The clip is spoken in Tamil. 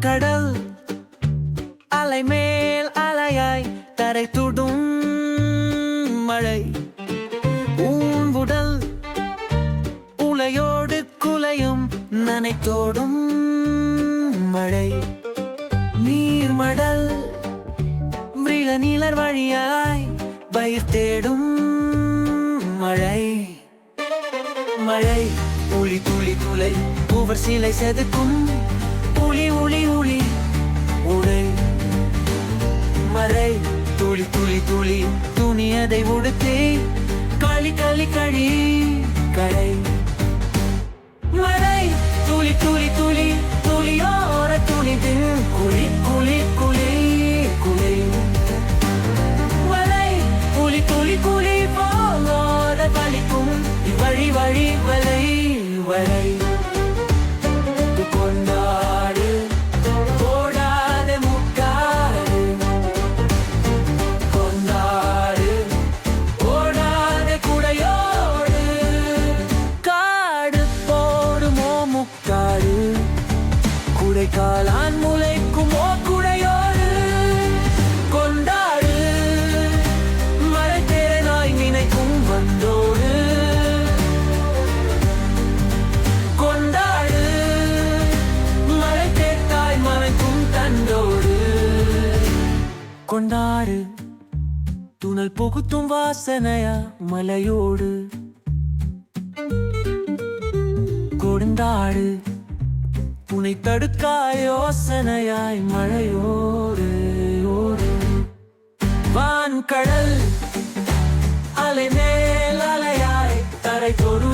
கடல் அலை மேல் அலையாய் தரை துடும் மழை ஊன்புடல் உலையோடு குலையும் நனைத்தோடும் மழை நீர்மடல் மிருக நீலர் வழியாய் பயிர் தேடும் மழை மழை உளி துளி துளை பூவர் சிலை செதுக்கும் உளி உளி உளி உடை மறை துளி துளி துளி துணியதை உடுத்தி களி களி கழி கரை மழை துளி துளி துளி துளியோர துணிது குளி குளி குளி குளி மழை துளி துளி குளி போலோர பலிக்கும் வழி வழி வலை வலை கொண்டாடு போடாத முக்காடு கொண்டாடு போடாத குடையோடு காடு போடுமோ முக்காடு குடைக்காலான் முளைக்குமோ குடையோடு கொண்டாடு மழை தேனாய் நினைக்கும் வந்தோடு கொண்டாடு மழை தேத்தாய் மறைக்கும் தண்டோடு கொண்டாடு துணல் புகுத்தும் வாசனையா மலையோடு கொடுந்தாடு துணை தடுக்காய் யோசனையாய் மழையோடு ஓடு வான் கடல் அலை மேல் அலையாய் தரை தொடு